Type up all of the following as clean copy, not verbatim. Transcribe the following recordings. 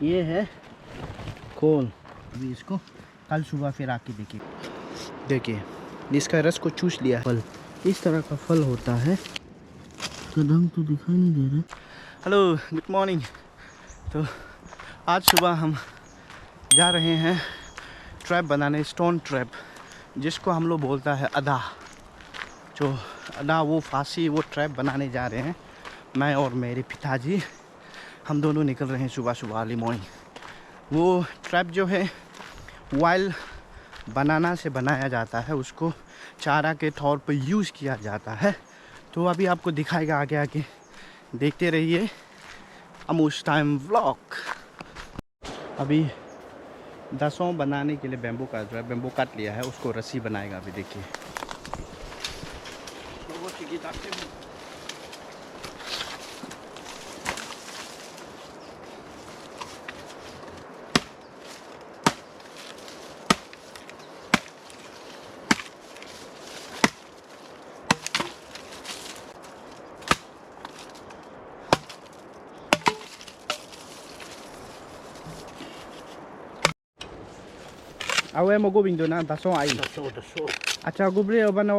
ये है कोल। अभी इसको कल सुबह फिर आके देखिए इसका रस को चूस लिया। फल इस तरह का फल होता है। कदम तो दिखाई नहीं दे रहा। Hello, good morning. तो आज सुबह हम जा रहे हैं ट्रैप बनाने, स्टोन ट्रैप, जिसको हम लोग बोलता है अदा। जो अदा वो फांसी, वो ट्रैप बनाने जा रहे हैं। मैं और मेरे पिताजी हम दोनों निकल रहे हैं सुबह सुबह अर्ली मॉर्निंग। वो ट्रैप जो है वाइल्ड बनाना से बनाया जाता है, उसको चारा के तौर पर यूज़ किया जाता है। तो अभी आपको दिखाएगा आगे आगे, देखते रहिए अमूश टाइम व्लॉग। अभी दसों बनाने के लिए बेम्बू काट रहा है, बेम्बू काट लिया है, उसको रस्सी बनाएगा। अभी देखिए awe mo gubing do na daso ai daso acha gubre obano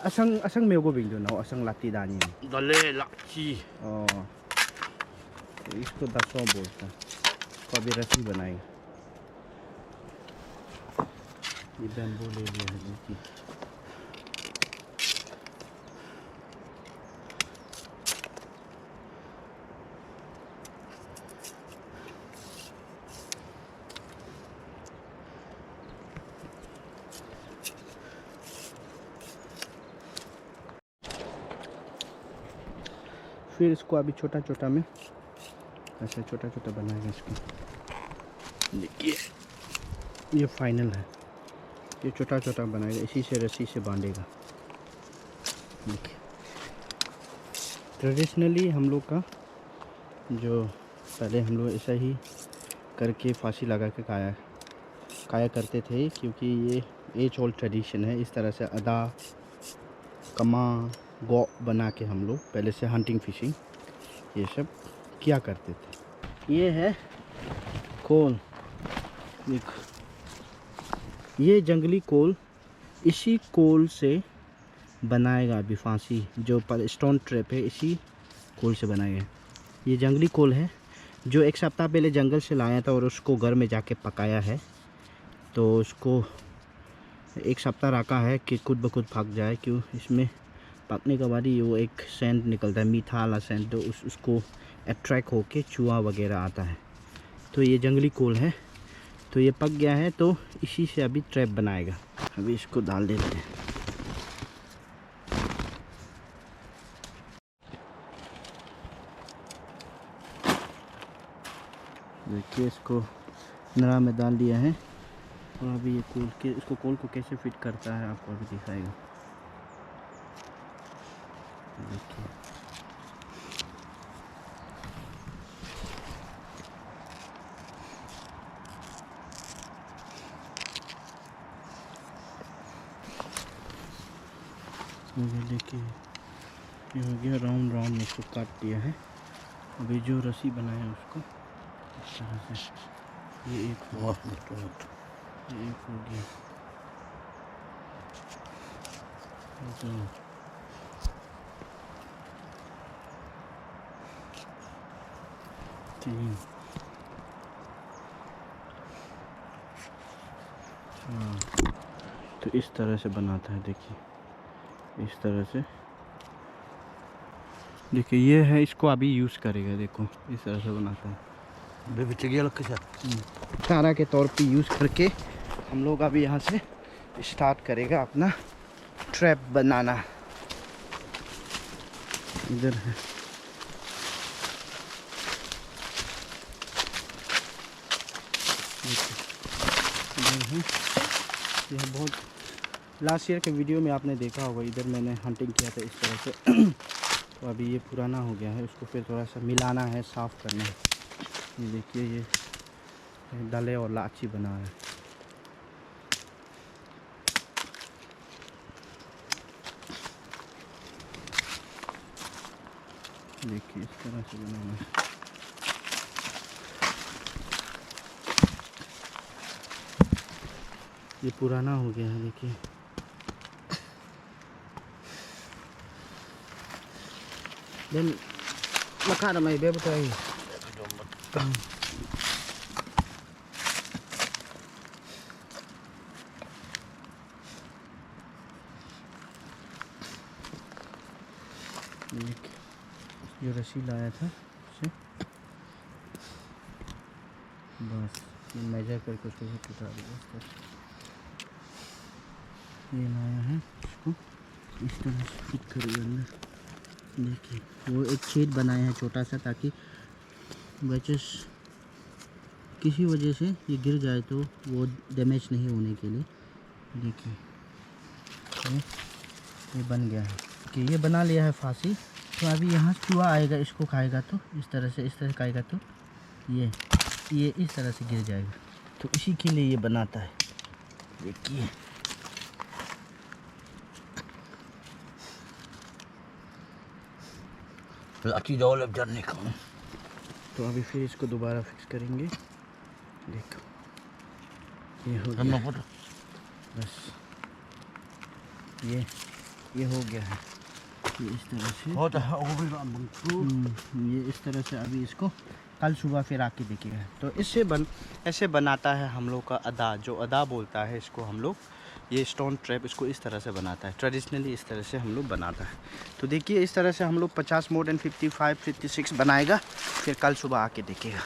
asang me gubing do na asang lati dani dale lati। तो इसको दासों बोलता है। इसको अभी रस्सी बनाएगा। ये बैम्बू ले लिया है देखिए। फिर इसको अभी छोटा छोटा में ऐसे छोटा छोटा बनाएगा इसको। देखिए ये फाइनल है। ये छोटा छोटा बनाएगा, इसी से रस्सी से बांधेगा। देखिए ट्रेडिशनली हम लोग का जो पहले हम लोग ऐसा ही करके फांसी लगा के काया करते थे, क्योंकि ये एज ओल्ड ट्रेडिशन है। इस तरह से अदा कमा गौ बना के हम लोग पहले से हंटिंग फिशिंग ये सब किया करते थे। ये है कोल, देखो ये जंगली कोल। इसी कोल से बनाएगा अभी फांसी, जो पर स्टोन ट्रैप है इसी कोल से बनाएगा। ये जंगली कोल है जो एक सप्ताह पहले जंगल से लाया था और उसको घर में जाके पकाया है। तो उसको एक सप्ताह रखा है कि खुद ब खुद पक जाए। क्यों, इसमें पकने के बाद ही वो एक सेंट निकलता है, मीठा वाला सेंट, तो उसको अट्रैक्ट होके चूहा वगैरह आता है। तो ये जंगली कोल है। तो ये पक गया है, तो इसी से अभी ट्रैप बनाएगा। अभी इसको डाल देते हैं। देखिए इसको नरा में डाल दिया है और अभी ये कोल के इसको कोल को कैसे फिट करता है आपको अभी दिखाएगा। देखिए देखिए ये हो गया राउंड राउंड में इसको काट दिया है। अभी जो रस्सी बनाया है उसको इस तरह से ये एक हो गया, तीन, तो इस तरह से बनाता है। देखिए इस तरह से, देखिए ये है, इसको अभी यूज़ करेगा। देखो इस तरह से बनाता है। चारा के तौर पे यूज़ करके हम लोग अभी यहाँ से स्टार्ट करेगा अपना ट्रैप बनाना। इधर है यह बहुत लास्ट ईयर के वीडियो में आपने देखा होगा, इधर मैंने हंटिंग किया था इस तरह से। तो अभी ये पुराना हो गया है, उसको फिर थोड़ा सा मिलाना है, साफ़ करना है। ये देखिए ये डले और लाची बना है। देखिए इस तरह से बनाना है। ये पुराना हो गया है देखिए। देन मखा रहा मैं बेबता है। जो रस्सी लाया था उसे बस मेजर करके उसको उठा दिया। ये लाया है, इसको इस तरह से फिट करिए अंदर। देखिए वो एक छेद बनाया है छोटा सा, ताकि बचस किसी वजह से ये गिर जाए तो वो डैमेज नहीं होने के लिए। देखिए ये बन गया है कि ये बना लिया है फांसी। तो अभी यहाँ चूहा आएगा, इसको खाएगा तो इस तरह से खाएगा तो ये इस तरह से गिर जाएगा। तो इसी के लिए ये बनाता है। देखिए लाठी जाओ लग जाने का। तो अभी फिर इसको दोबारा फिक्स करेंगे। देखो ये हो गया, बस ये हो गया है। ये इस तरह से ये इस तरह से अभी इसको कल सुबह फिर आके देखेगा। तो ऐसे बनाता है हम लोग का अदा, जो अदा बोलता है इसको हम लोग। ये स्टोन ट्रैप इसको इस तरह से बनाता है, ट्रेडिशनली इस तरह से हम लोग बनाता है। तो देखिए इस तरह से हम लोग 50 मोर देन 55 56 बनाएगा, फिर कल सुबह आके देखेगा।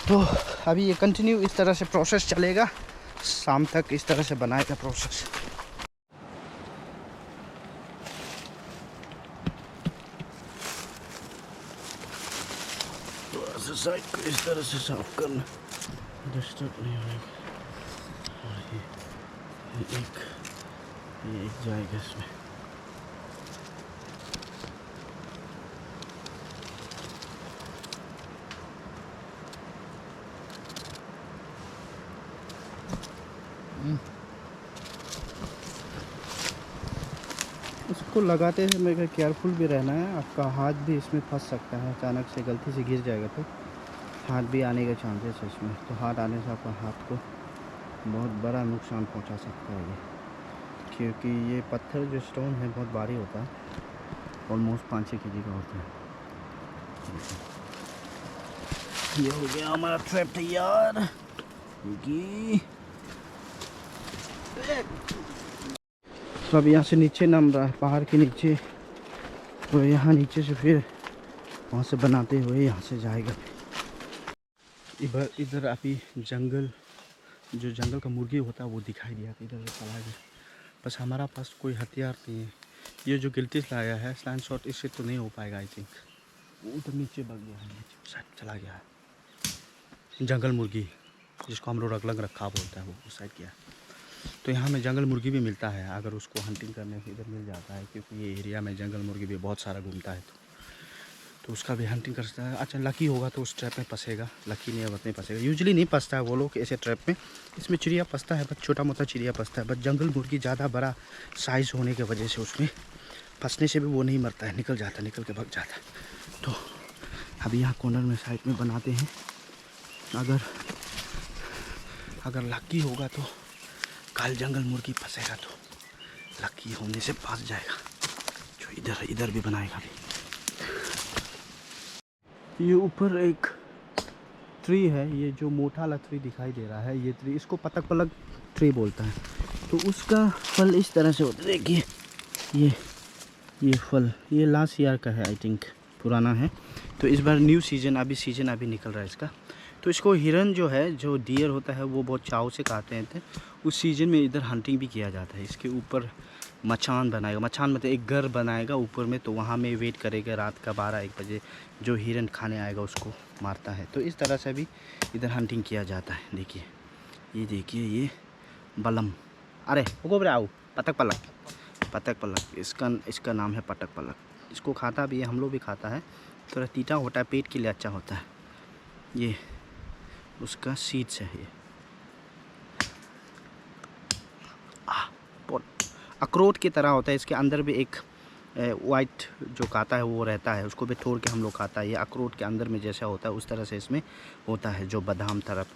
तो अभी ये कंटिन्यू इस तरह से प्रोसेस चलेगा, शाम तक इस तरह से बनाएगा प्रोसेस। साइड को इस तरह से साफ करना, डिस्टर्ब नहीं होगा। और ये एक जाएगा इसमें। इसको लगाते समय केयरफुल भी रहना है, आपका हाथ भी इसमें फंस सकता है, अचानक से गलती से गिर जाएगा तो हाथ भी आने के चांसेस है इसमें। तो हाथ आने से आपका हाथ को बहुत बड़ा नुकसान पहुंचा सकता है ये, क्योंकि ये पत्थर जो स्टोन है बहुत भारी होता है, ऑलमोस्ट 5-6 kg का होता है। ये हो गया हमारा ट्रैप तैयार। तो अब यहाँ से नीचे नाम रहा है, पहाड़ के नीचे। तो यहाँ नीचे से फिर वहाँ से बनाते हुए यहाँ से जाएगा। इधर अभी जंगल, जो जंगल का मुर्गी होता है वो दिखाई दिया, इधर से चला गया। बस हमारा पास कोई हथियार नहीं है। ये जो गिल्टी लाया है स्लैंड शॉट, इससे तो नहीं हो पाएगा आई थिंक। वो उधर नीचे भाग गया है, नीचे साइड चला गया है। जंगल मुर्गी जिसको हम लोग रगलग रखा बोलता है, वो उस साइड गया। तो यहाँ में जंगल मुर्गी भी मिलता है, अगर उसको हंटिंग करने से इधर मिल जाता है, क्योंकि ये एरिया में जंगल मुर्गी भी बहुत सारा घूमता है। तो उसका भी हंटिंग कर सकता है। अच्छा लकी होगा तो उस ट्रैप में फंसेगा, लकी नहीं होगा नहीं फंसेगा। यूजुअली नहीं फंसता है वो लोग ऐसे ट्रैप में। इसमें चिड़िया फंसता है, बस छोटा मोटा चिड़िया फंसता है, बस जंगल मुर्गी ज़्यादा बड़ा साइज़ होने की वजह से उसमें फंसने से भी वो नहीं मरता है, निकल जाता है, निकल के भाग जाता है। तो अभी यहाँ कॉर्नर में साइड में बनाते हैं। अगर लकी होगा तो कल जंगल मुर्गी फंसेगा तो लकी होने से फंस जाएगा। जो इधर भी बनाएगा। ये ऊपर एक ट्री है, ये जो मोटा वाला ट्री दिखाई दे रहा है, ये ट्री, इसको पतक पलक ट्री बोलता है। तो उसका फल इस तरह से होता है। देखिए ये फल ये लास्ट ईयर का है आई थिंक, पुराना है। तो इस बार न्यू सीजन अभी निकल रहा है इसका। तो इसको हिरन जो है, जो डियर होता है, वो बहुत चाव से खाते हैं। उस सीजन में इधर हंटिंग भी किया जाता है। इसके ऊपर मचान बनाएगा, मचान मतलब एक घर बनाएगा ऊपर में, तो वहाँ में वेट करेगा रात का 12-1 बजे जो हिरन खाने आएगा उसको मारता है। तो इस तरह से भी इधर हंटिंग किया जाता है। देखिए ये बलम, अरे गोबरे आओ, पतक पलक इसका नाम है पतक पलक। इसको खाता भी है, हम लोग भी खाता है। थोड़ा तीता होता है, पेट के लिए अच्छा होता है। ये उसका सीड्स है, ये अखरोट की तरह होता है। इसके अंदर भी एक वाइट जो खाता है वो रहता है, उसको भी तोड़ के हम लोग खाता है। ये अखरोट के अंदर में जैसा होता है उस तरह से इसमें होता है, जो बादाम टाइप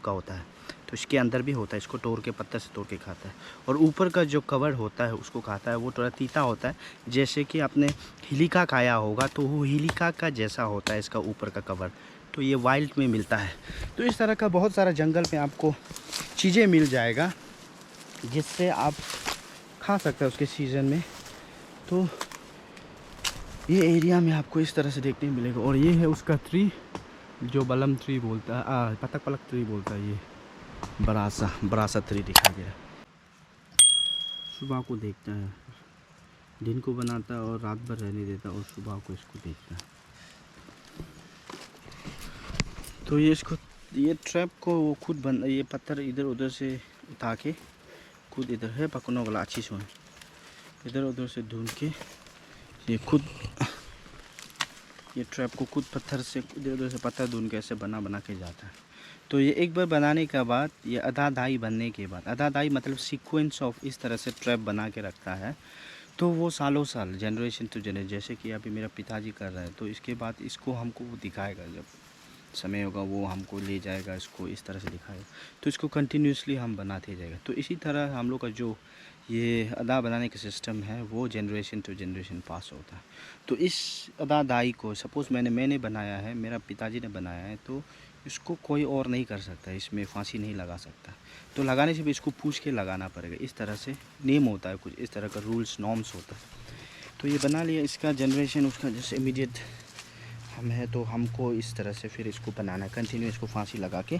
का होता है। तो इसके अंदर भी होता है, इसको तोड़ के पत्थर से तोड़ के खाता है। और ऊपर का जो कवर होता है उसको खाता है, वो थोड़ा तीता होता है, जैसे कि आपने हिलिका खाया होगा तो वो हिलिका का जैसा होता है इसका ऊपर का कवर। तो ये वाइल्ड में मिलता है। तो इस तरह का बहुत सारा जंगल में आपको चीज़ें मिल जाएगा जिससे आप खा सकते हैं उसके सीज़न में। तो ये एरिया में आपको इस तरह से देखने मिलेगा। और ये है उसका ट्री जो बलम ट्री बोलता है, पतक पलक ट्री बोलता है। ये बड़ा सा ट्री दिखाई दे रहा है। सुबह को देखता है, दिन को बनाता है और रात भर रहने देता है और सुबह को इसको देखता है। तो ये ट्रैप को वो खुद ये पत्थर इधर उधर से उठा के खुद इधर है पकड़ने वाला अच्छी सुन, इधर उधर से ढूंढ के ये खुद ये ट्रैप को खुद पत्थर से इधर उधर से पत्थर ढूंढ के ऐसे बना के जाता है। तो ये एक बार बनाने के बाद, ये आधा-दाई बनने के बाद, आधा-दाई मतलब सीक्वेंस ऑफ इस तरह से ट्रैप बना के रखता है। तो वो सालों साल जनरेशन टू जनरेशन, जैसे कि अभी मेरा पिताजी कर रहे हैं, तो इसके बाद इसको हमको वो दिखाएगा, जब समय होगा वो हमको ले जाएगा, इसको इस तरह से दिखाएगा। तो इसको कंटिन्यूसली हम बनाते जाएगा। तो इसी तरह हम लोग का जो ये अदा बनाने का सिस्टम है वो जनरेशन टू जनरेशन पास होता है। तो इस अदा दाई को सपोज़ मैंने बनाया है, मेरा पिताजी ने बनाया है, तो इसको कोई और नहीं कर सकता, इसमें फांसी नहीं लगा सकता। तो लगाने से भी इसको पूछ के लगाना पड़ेगा। इस तरह से नेम होता है, कुछ इस तरह का रूल्स नॉर्म्स होता है। तो ये बना लिया, इसका जनरेशन उसका जैसे इमीडिएट हम है तो हमको इस तरह से फिर इसको बनाना है कंटिन्यू। इसको फांसी लगा के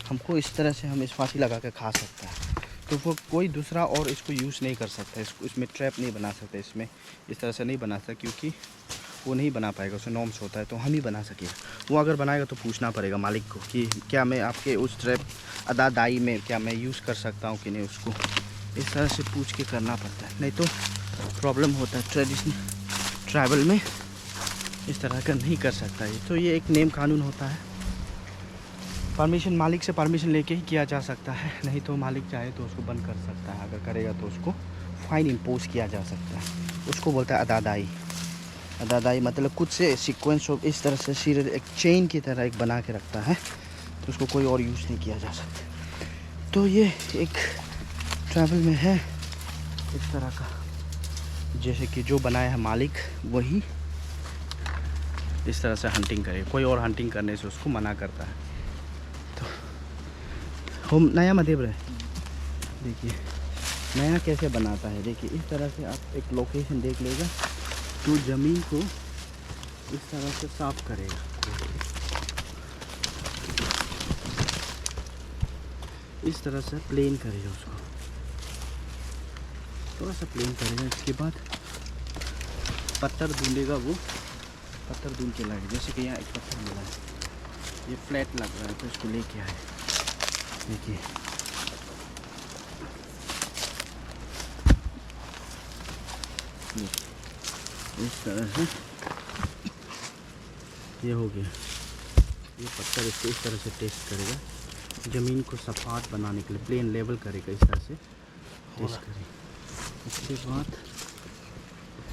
हमको इस तरह से हम इस फांसी लगा के खा सकता है। तो वो कोई दूसरा और इसको यूज़ नहीं कर सकता, इसको इसमें ट्रैप नहीं बना सकता, इसमें इस तरह से नहीं बना सकता, क्योंकि वो नहीं बना पाएगा, उसमें नॉर्म्स होता है। तो हम ही बना सकेगा। वो अगर बनाएगा तो पूछना पड़ेगा मालिक को कि क्या मैं आपके उस ट्रैप अदा दाई में क्या मैं यूज़ कर सकता हूँ कि नहीं, उसको इस तरह से पूछ के करना पड़ता है, नहीं तो प्रॉब्लम होता है। ट्रेडिशनल ट्राइबल में इस तरह का नहीं कर सकता है। तो ये एक नेम कानून होता है। परमिशन मालिक से परमिशन लेके ही किया जा सकता है, नहीं तो मालिक चाहे तो उसको बंद कर सकता है। अगर करेगा तो उसको फ़ाइन इम्पोज किया जा सकता है। उसको बोलता है अदादाई। अदादाई मतलब कुछ से सीक्वेंस ऑफ इस तरह से सीरियल एक चेन की तरह एक बना के रखता है, तो उसको कोई और यूज़ नहीं किया जा सकता। तो ये एक ट्रैवल में है इस तरह का, जैसे कि जो बनाया है मालिक वही इस तरह से हंटिंग करे, कोई और हंटिंग करने से उसको मना करता है। तो हम नया मदेब रहे, देखिए नया कैसे बनाता है। देखिए इस तरह से आप एक लोकेशन देख लेगा तो ज़मीन को इस तरह से साफ करेगा, इस तरह से प्लेन करेगा, उसको थोड़ा सा प्लेन करेगा। इसके बाद पत्थर ढूंढेगा, वो पत्थर ढूंढ के लाएगा। जैसे कि यहाँ एक पत्थर मिला है, ये फ्लैट लग रहा है, तो इसको लेके आए। देखिए इस तरह से ये हो गया। ये पत्थर इसको इस तरह से टेस्ट करेगा, ज़मीन को सपाट बनाने के लिए प्लेन लेवल करेगा, इस तरह से टेस्ट करेगा। उसके बाद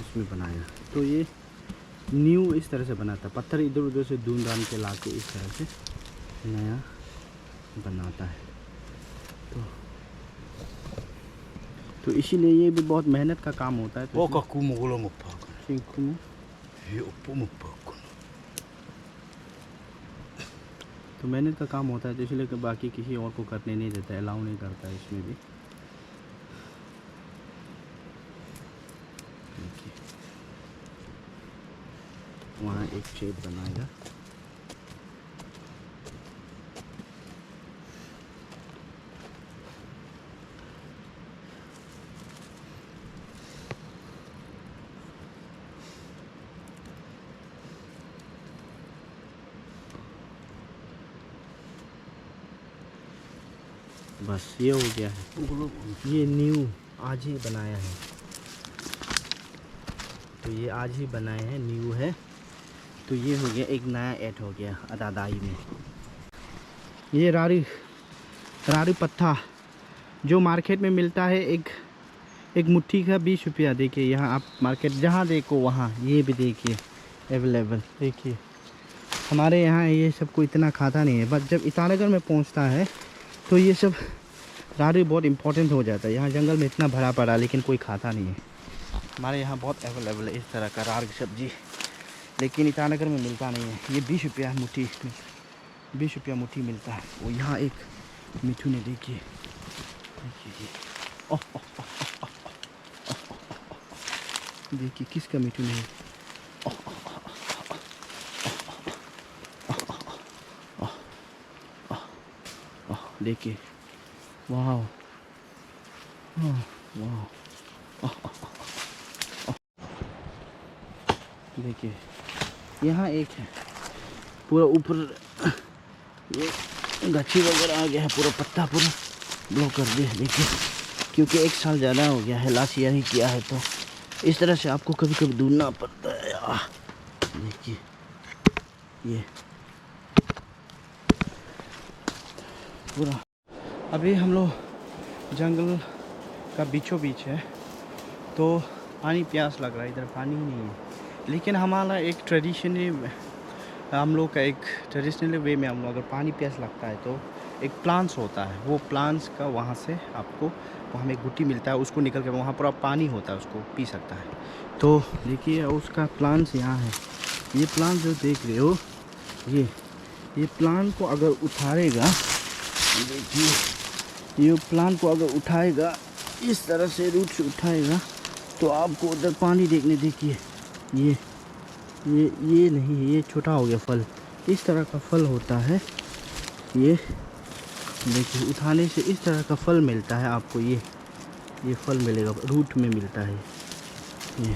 इसमें बनाएगा। तो ये न्यू इस तरह से बनाता है, पत्थर इधर उधर से ढूंढ ढांड के ला के इस तरह से नया बनाता है। तो इसीलिए ये भी बहुत मेहनत का काम होता है। वो काकू मुगलो मुप्पा सिंकुमु ये उप्पू मुप्पा तो मेहनत का काम होता है, तो इसलिए बाकी किसी और को करने नहीं देता, अलाउ नहीं करता है इसमें भी। वहाँ एक शेप बनाएगा, बस ये हो गया है। ये न्यू आज ही बनाया है, तो ये आज ही बनाए हैं, न्यू है। तो ये हो गया, एक नया ऐड हो गया अदादाई में। ये रारी पत्ता जो मार्केट में मिलता है, एक मुट्ठी का 20 रुपया। देखिए यहाँ आप मार्केट जहाँ देखो वहाँ ये भी देखिए अवेलेबल। देखिए हमारे यहाँ ये सब को इतना खाता नहीं है, बट जब ईटानगर में पहुँचता है तो ये सब रारी बहुत इंपॉर्टेंट हो जाता है। यहाँ जंगल में इतना भरा पड़ा लेकिन कोई खाता नहीं है। हमारे यहाँ बहुत अवेलेबल है इस तरह का रार की सब्जी, लेकिन ईटानगर में मिलता नहीं है। ये 20 रुपया मुट्ठी, 20 रुपया मुट्ठी मिलता है। वो यहाँ एक मिठू ने देखिए, देखिए ओह ओह ओह ओह ओह ओह ओह, देखिए किसका मिठू नहीं। देखिए वाह वाह, देखिए यहाँ एक है पूरा ऊपर, ये गच्छी वगैरह आ गया है, पूरा पत्ता पूरा ब्लॉक कर दिया। देखिए क्योंकि 1 साल ज़्यादा हो गया है लाशिया ही किया है, तो इस तरह से आपको कभी कभी ढूंढना पड़ता है यार। देखिए ये पूरा, अभी हम लोग जंगल का बीचों बीच है, तो पानी प्यास लग रहा है, इधर पानी ही नहीं है। लेकिन हमारा एक ट्रेडिशनली, हम लोग का एक ट्रेडिशनल वे में हम लोग अगर पानी प्यास लगता है तो एक प्लांट्स होता है, वो प्लांट्स का वहाँ से आपको वहाँ में गुट्टी मिलता है, उसको निकल के वहाँ पूरा पानी होता है, उसको पी सकता है। तो देखिए उसका प्लांट्स यहाँ है। ये प्लांट जो देख रहे हो, ये प्लांट को अगर उठाएगा, देखिए ये प्लांट को अगर उठाएगा इस तरह से रूट से उठाएगा तो आपको उधर पानी देखने, देखिए ये नहीं है, ये छोटा हो गया फल, इस तरह का फल होता है। ये देखिए उठाने से इस तरह का फल मिलता है आपको, ये फल मिलेगा, रूट में मिलता है। ये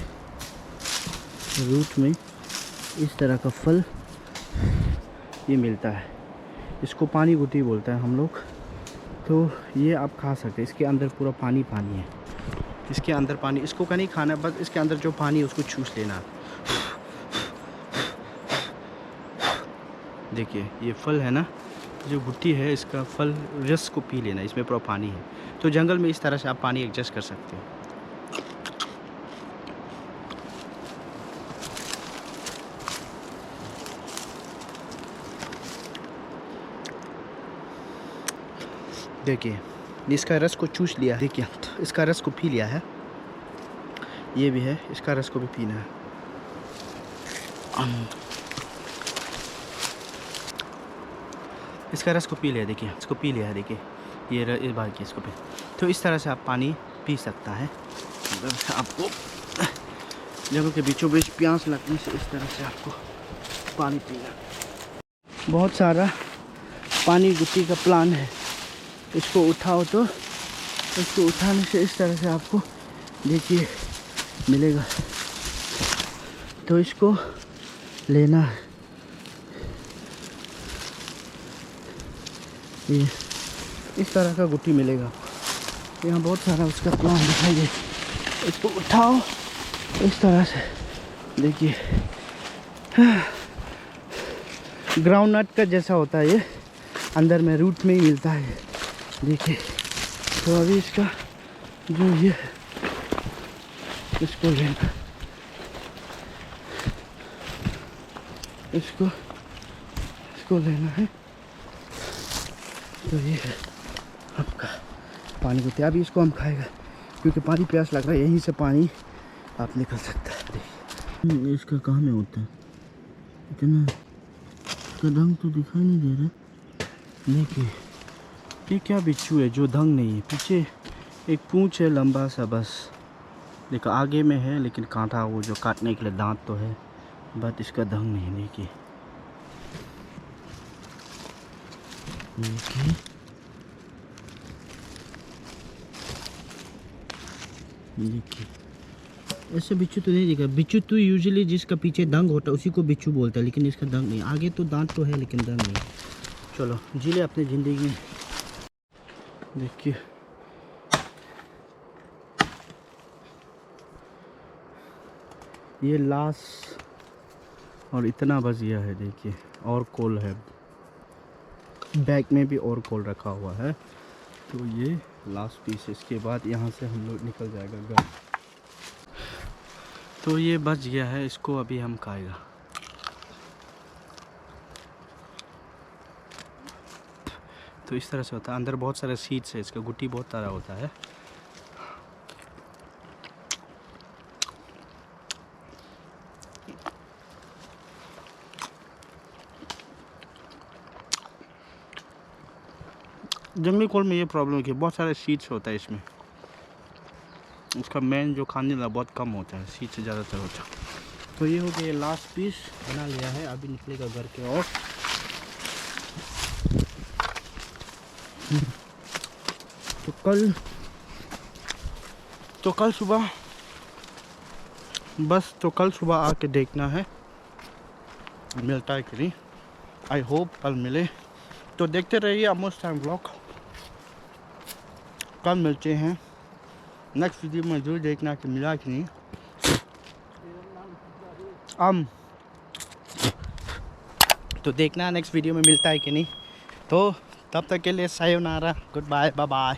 रूट में इस तरह का फल ये मिलता है, इसको पानी गुटी बोलता है हम लोग। तो ये आप खा सकते हैं, इसके अंदर पूरा पानी है, इसके अंदर पानी, इसको का नहीं खाना, बस इसके अंदर जो पानी है उसको चूस लेना। देखिए ये फल है ना, जो गुट्टी है इसका फल रस को पी लेना, इसमें पूरा पानी है। तो जंगल में इस तरह से आप पानी एडजस्ट कर सकते हो। देखिए इसका रस को चूस लिया, देखिए इसका रस को पी लिया है, ये भी है, इसका रस को भी पीना है। इसका रस को पी लिया, देखिए इसको पी लिया है, देखिए ये इस बार की इसको पी। तो इस तरह से आप पानी पी सकता है। अगर आपको जंगल के बीचों बीच प्यास लगने से इस तरह से आपको पानी पीना। बहुत सारा पानी गुट्टी का प्लान है, इसको उठाओ तो इसको उठाने से इस तरह से आपको देखिए मिलेगा, तो इसको लेना है। ये इस तरह का गुट्टी मिलेगा आपको, यहाँ बहुत सारा उसका प्लान दिखाई दे। इसको उठाओ इस तरह से, देखिए ग्राउंड नट का जैसा होता है, ये अंदर में रूट में ही मिलता है। देखिए तो अभी इसका जो ये इसको लेना, इसको लेना है। तो ये है आपका पानी को, अभी इसको हम खाएगा क्योंकि पानी प्यास लग रहा है, यहीं से पानी आप निकल सकता है। देखिए इसका कहाँ में होता है, इतना इसका ढंग तो दिखाई नहीं दे रहा। देखिए ये क्या बिच्छू है जो ढंग नहीं है, पीछे एक पूंछ है लंबा सा बस, देखो आगे में है लेकिन कांटा, वो जो काटने के लिए दांत तो है, बट इसका ढंग नहीं। देखिए देखिए ऐसे बिच्छू तो नहीं दिखा। बिच्छू तो यूजुअली जिसका पीछे दंग होता है उसी को बिच्छू बोलता है, लेकिन इसका दंग नहीं, आगे तो दांत तो है लेकिन दंग नहीं। चलो जी ले अपनी ज़िंदगी में। देखिए ये लाश और इतना बच गया है, देखिए और कोल है, बैग में भी और कोल रखा हुआ है। तो ये लास्ट पीस, इसके बाद यहाँ से हम लोग निकल जाएगा घर। तो ये बच गया है, इसको अभी हम खाएगा। तो इस तरह से होता है, अंदर बहुत सारे सीड्स है, इसका गुट्टी बहुत सारा होता है। जंगली कोल में ये प्रॉब्लम है कि बहुत सारे सीड्स होता है इसमें, उसका मेन जो खाने वाला बहुत कम होता है, सीड से ज़्यादातर होता है। तो ये हो गया लास्ट पीस बना लिया है, अभी निकलेगा घर के और तो कल सुबह बस तो कल सुबह आके देखना है मिलता है कि नहीं। आई होप कल मिले, तो देखते रहिए आमोस टाइम व्लॉग। कल मिलते हैं नेक्स्ट वीडियो में, जरूर देखना कि मिला कि नहीं। तो देखना नेक्स्ट वीडियो में मिलता है कि नहीं। तो तब तक के लिए सायोनारा, गुड बाय, बाय बाय।